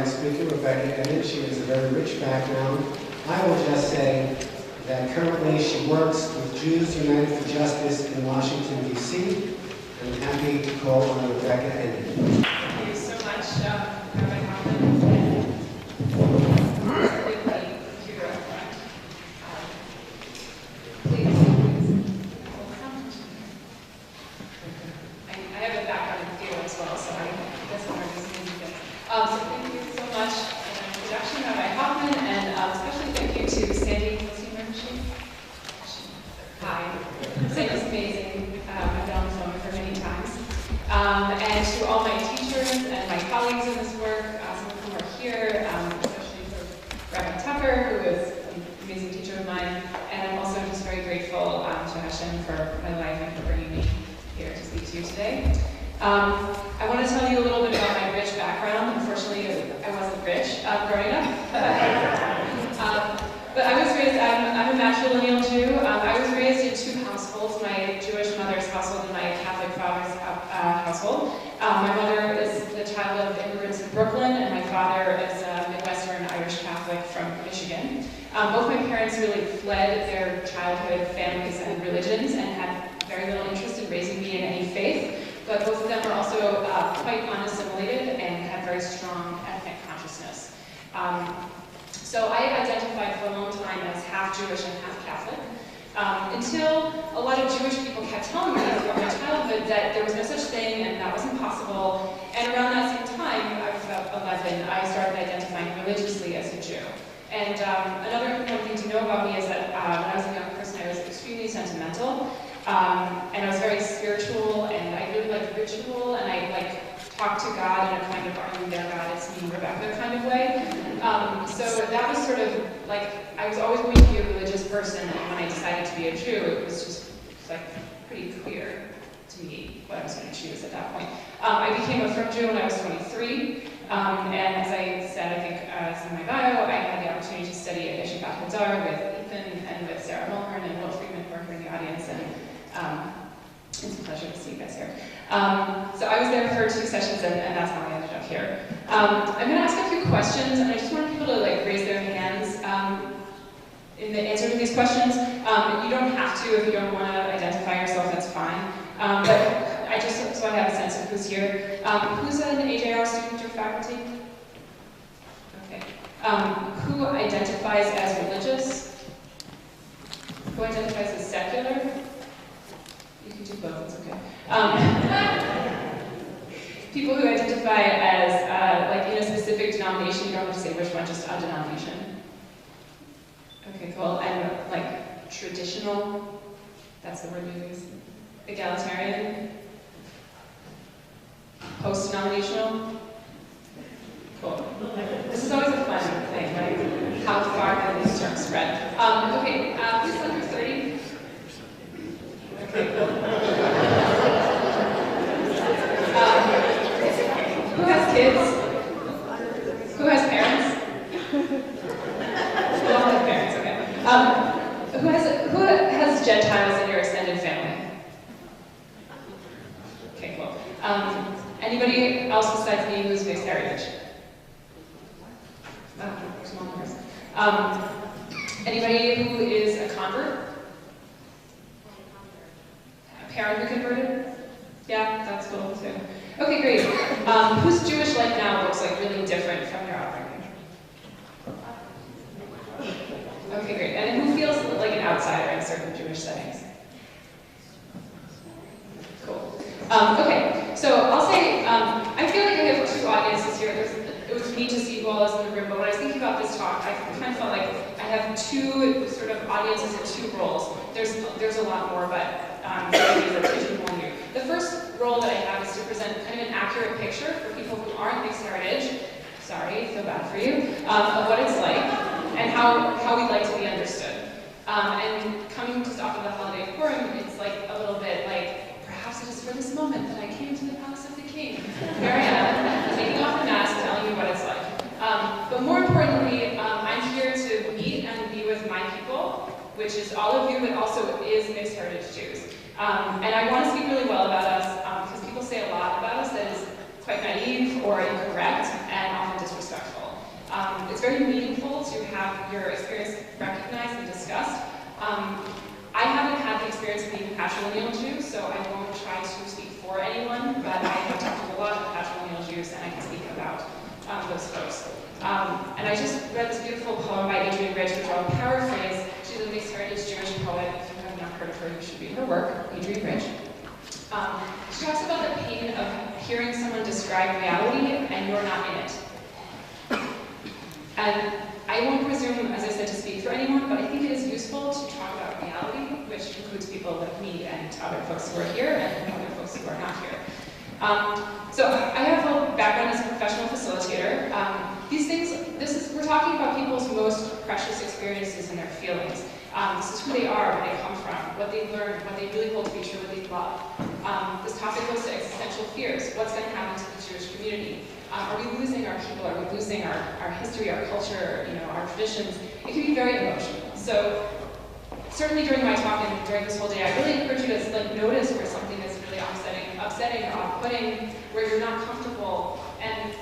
next speaker, Rebecca Emmett. She has a very rich background. I will just say that currently she works with Jews United for Justice in Washington, D.C. I'm happy to call on Rebecca Emmett. Thank you so much, Rabbi Hoffman. I have a background in theater as well, so I guess I'm already seeing things. So thank you so much for the introduction, Rabbi Hoffman, and especially thank you to Sandy. What's your name? Hi. Sandy's amazing. I've been on the phone with her many times. And to all my teachers and my colleagues in this work, some of whom are here, especially for Rabbi Tucker, who is an amazing teacher of mine. And I'm also just very grateful to Hashem for my life and for bringing me here to speak to you today. I want to tell you a little bit about my rich background. Unfortunately, I wasn't rich growing up. But I was raised, I'm a matrilineal Jew. I was raised in two households, my Jewish mother's household and my Catholic father's household. My mother is the child of immigrants in Brooklyn, and my father is a Midwestern Irish Catholic from Michigan. Both my parents really fled their childhood families and religions and had very little interest in raising me in any faith, but both of them are also quite unassimilated and had very strong ethnic consciousness. So I identified for a long time as half Jewish and half Catholic, until a lot of Jewish people kept telling me throughout my childhood that there was no such thing and that wasn't possible. And around that same time, I was about 11, I started identifying religiously as a Jew. And another important thing to know about me is that when I was a young person, I was extremely sentimental, and I was very spiritual, and I really liked ritual, and I talked to God in a kind of "Are you there, God? It's me, Rebecca" kind of way. So that was sort of I was always going to be a religious person, and when I decided to be a Jew, it was just pretty clear to me what I was going to choose at that point. I became a firm Jew when I was 23, and as I said, I think as in my bio, I had the opportunity to study at Yeshivat Hadar with Ethan and with Sarah Mulhern and Will Friedman, who are here in the audience, and it's a pleasure to see you guys here. So I was there for 2 sessions, and that's how I ended up here. I'm going to ask a few questions, and I just want people to raise their hands in the answer to these questions. You don't have to if you don't want to identify yourself, that's fine. But I just so I have a sense of who's here. Who's an AJR student or faculty? Okay. Who identifies as religious? Who identifies as secular? You can do both, it's okay. People who identify as, in a specific denomination, you don't have to say which one, just a denomination. Okay, cool. And, traditional, that's the word you use. Egalitarian. Post-denominational. Cool. This is always a fun thing, how far can these terms spread? Okay, who's under 30? Okay, cool. Who has kids? Who has parents? We all have parents, okay. Who has Gentiles in your extended family? Okay, cool. Anybody else besides me who's mixed heritage? Oh, there's one person. Anybody who is a convert? A parent who converted? Yeah, that's cool too. Okay, great. Whose Jewish life now looks really different from your upbringing? Okay, great. And who feels like an outsider in certain Jewish settings? Cool. Okay, so I'll say, I feel like I have 2 audiences here. It was neat to see you all as in the room, but when I was thinking about this talk, I kind of felt like I have 2 sort of audiences and 2 roles. There's a lot more, but maybe for pigeonholing you. The first role that I have is to present kind of an accurate picture for people who aren't mixed heritage. Sorry, I feel bad for you. Of what it's like and how we'd like to be understood. And coming just off of the holiday of Purim, it's a little bit perhaps it is for this moment that I came to the palace of the king. Here I am, taking off the mask, telling you what it's like. But more importantly, I'm here to meet and be with my people, which is all of you, but also is mixed heritage Jews. And I want to speak really well about us, because people say a lot about us that is quite naive or incorrect and often disrespectful. It's very meaningful to have your experience recognized and discussed. I haven't had the experience of being a patrilineal Jew, so I won't try to speak for anyone, but I have talked to a lot of patrilineal Jews, and I can speak about those folks. And I just read this beautiful poem by Adrienne Rich, which I'll paraphrase. She's a mixed heritage Jewish poet. If you have not heard of her, you should read her work, Adrienne Rich. She talks about the pain of hearing someone describe reality and you're not in it. And I won't presume, as I said, to speak for anyone, but I think it is useful to talk about reality, which includes people like me and other folks who are here and other folks who are not here. So I have a background as a professional facilitator. These things, we're talking about people's most precious experiences and their feelings. This is who they are, where they come from, what they learned, what they really hold to be true, what they love. This topic goes to existential fears. What's going to happen to the Jewish community? Are we losing our people? Are we losing our history, our culture, our traditions? It can be very emotional. So certainly during my talk and during this whole day, I really encourage you to notice where something is really upsetting or off-putting, where you're not comfortable, and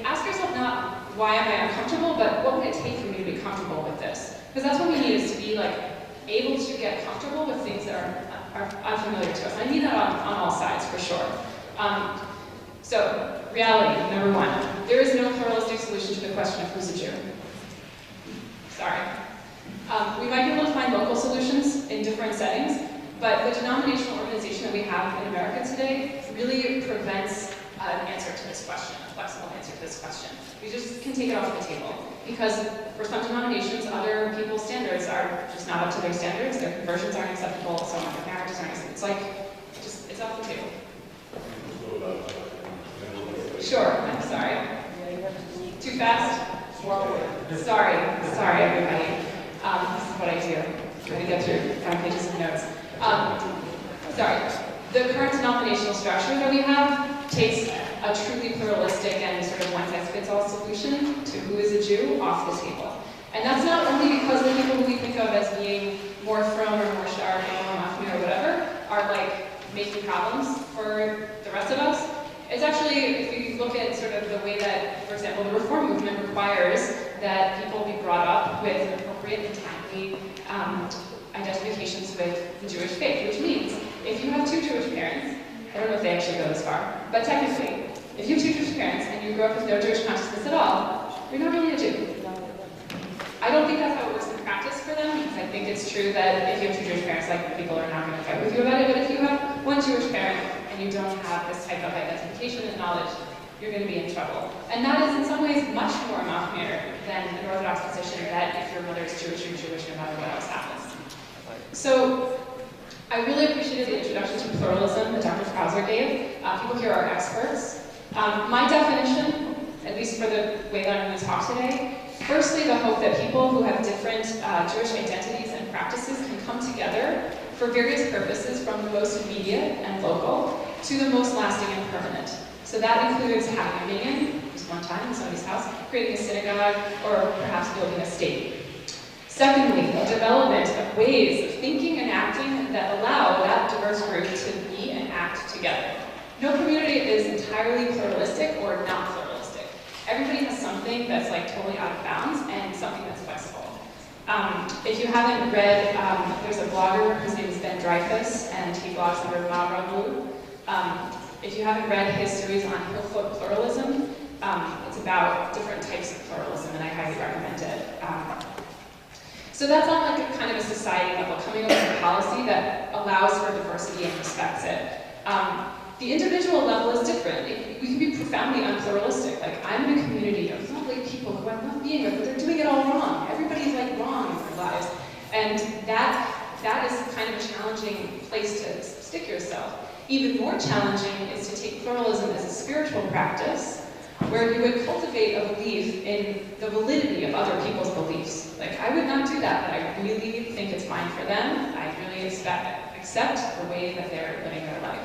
ask yourself not why am I uncomfortable, but what would it take for me to be comfortable with this? Because that's what we need, is to be able to get comfortable with things that are unfamiliar to us. And I mean that on all sides, for sure. So, reality, number one. There is no pluralistic solution to the question of who's a Jew. Sorry. We might be able to find local solutions in different settings, but the denominational organization that we have in America today really prevents an answer to this question, a flexible answer to this question. We just can take it off the table. Because for some denominations, other people's standards are just not up to their standards, their conversions aren't acceptable, so on, their marriages aren't acceptable. It's off the table. Sure, I'm sorry. Too fast? Sorry, everybody. This is what I do. I'm going to get through 5 pages of notes. Sorry. The current denominational structure that we have takes a truly pluralistic and sort of one-size-fits-all solution to who is a Jew off the table. And that's not only because the people who we think of as being more frum or more sharp or more mafia or whatever are making problems for the rest of us. It's actually, if you look at sort of the way that, for example, the reform movement requires that people be brought up with appropriate and timely identifications with the Jewish faith, which means if you have 2 Jewish parents, I don't know if they actually go this far, but technically, if you have 2 Jewish parents and you grew up with no Jewish consciousness at all, you're not really a Jew. I don't think that's how it works in practice for them, because I think it's true that if you have 2 Jewish parents, people are not going to fight with you about it, but if you have 1 Jewish parent and you don't have this type of identification and knowledge, you're going to be in trouble. And that is in some ways much more machmir than an Orthodox position that if your mother is Jewish, you're Jewish no matter what else happens. So I really appreciated the introduction to pluralism that Dr. Krauser gave. People here are experts. My definition, at least for the way that I'm going to talk today, firstly, the hope that people who have different Jewish identities and practices can come together for various purposes, from the most immediate and local to the most lasting and permanent. So that includes having a minyan, just one time in somebody's house, creating a synagogue, or perhaps building a state. Secondly, the development of ways of thinking and acting that allow that diverse group to be and act together. No community is entirely pluralistic or not pluralistic. Everybody has something that's totally out of bounds and something that's flexible. If you haven't read, there's a blogger, his name is Ben Dreyfus, and he blogs under Marabu. If you haven't read his series on Hilchot pluralism, it's about different types of pluralism, and I highly recommend it. So that's on a kind of a society level, coming up with a policy that allows for diversity and respects it. The individual level is different. We can be profoundly unpluralistic. I'm in a community of lovely people who I love being with, but they're doing it all wrong. Everybody's wrong in their lives. And that is kind of a challenging place to stick yourself. Even more challenging is to take pluralism as a spiritual practice, where you would cultivate a belief in the validity of other people's beliefs. I would not do that, but I really think it's fine for them. I really accept the way that they're living their life.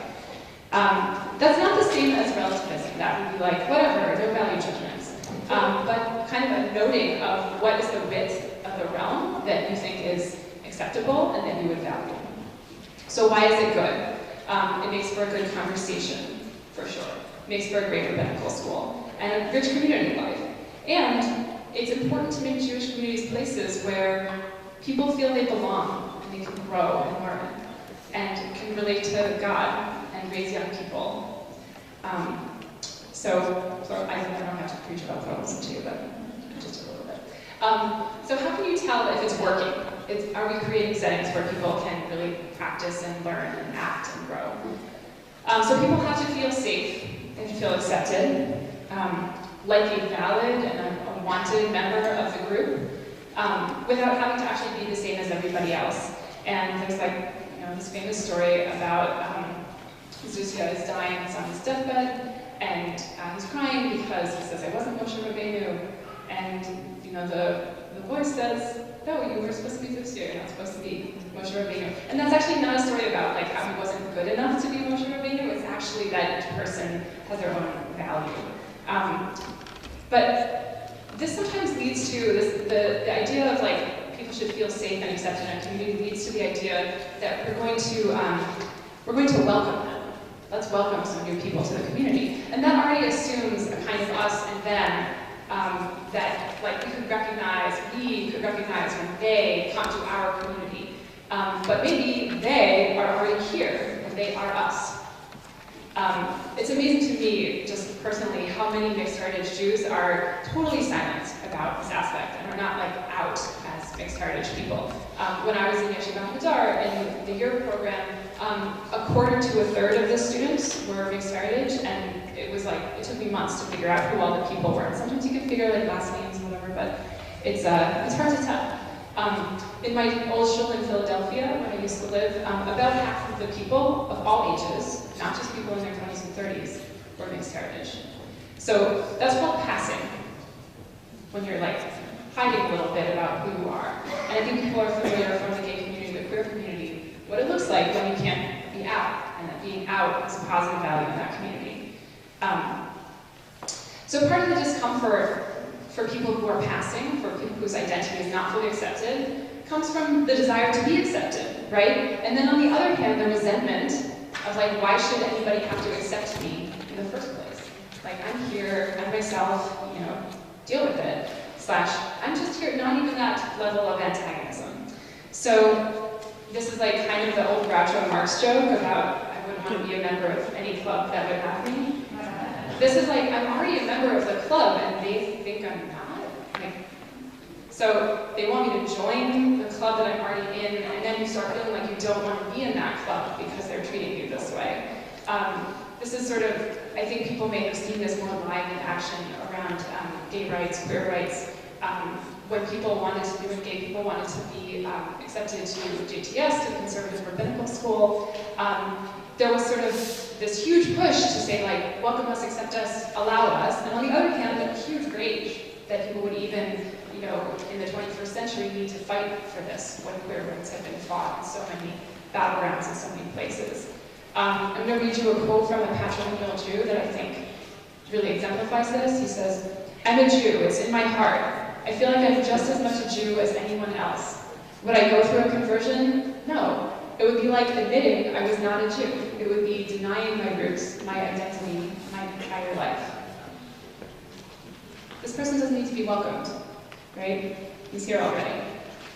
That's not the same as relativism. That would be whatever, they're value judgments. But kind of a noting of what is the width of the realm that you think is acceptable and that you would value. So why is it good? It makes for a good conversation, for sure. It makes for a great rabbinical school and a rich community life. And it's important to make Jewish communities places where people feel they belong, and they can grow and learn, and can relate to God and raise young people. So I don't have to preach about pluralism too, but just a little bit. So how can you tell if it's working? Are we creating settings where people can really practice and learn and act and grow? So people have to feel safe, they have to feel accepted, like a valid and a wanted member of the group, without having to actually be the same as everybody else. And there's this famous story about Zuzia is dying, he's on his deathbed, and he's crying because he says, I wasn't Moshe Rabbeinu. And the voice says, no, you were supposed to be Zuzia, you're not supposed to be Moshe Rabbeinu. And that's actually not a story about how he wasn't good enough to be Moshe Rabbeinu, it's actually that each person has their own value. But this sometimes leads to the idea of people should feel safe and accepted in a community leads to the idea that we're going to welcome them. Let's welcome some new people to the community. And that already assumes a kind of us and them that we could recognize when they come to our community. But maybe they are already here and they are us. It's amazing to me, just personally, how many mixed heritage Jews are totally silent about this aspect and are not out as mixed heritage people. When I was in Yeshiva Hadar in the year program, a quarter to a third of the students were mixed heritage, and it was it took me months to figure out who all the people were. And sometimes you can figure last names and whatever, but it's hard to tell. In my old shul in Philadelphia, where I used to live, about half of the people of all ages, not just people in their 20s and 30s, were mixed heritage. So that's called passing, when you're hiding a little bit about who you are. And I think people are familiar from the gay community, the queer community, what it looks like when you can't be out, and that being out is a positive value in that community. So part of the discomfort for people who are passing, for people whose identity is not fully accepted, comes from the desire to be accepted, right? And then on the other hand, the resentment of why should anybody have to accept me in the first place? I'm here, I'm myself, deal with it. / I'm just here, not even that level of antagonism. So this is kind of the old Groucho Marx joke about I wouldn't want to be a member of any club that would have me. This is I'm already a member of the club and they think I'm not. So they want me to join the club that I'm already in, and then you start feeling you don't want to be in that club because they're treating you this way. This is I think people may have seen this more live in action around gay rights, queer rights. When gay people wanted to be accepted to JTS, to conservative rabbinical school, there was this huge push to say welcome us, accept us, allow us. And on the other hand, a huge rage that people would even, in the 21st century need to fight for this when queer rights have been fought in so many battlegrounds in so many places. I'm going to read you a quote from a Patrilineal Jew that I think really exemplifies this. He says, I'm a Jew, it's in my heart. I feel I'm just as much a Jew as anyone else. Would I go through a conversion? No. It would be like admitting I was not a Jew. It would be denying my roots, my identity, my entire life. This person doesn't need to be welcomed, right? He's here already.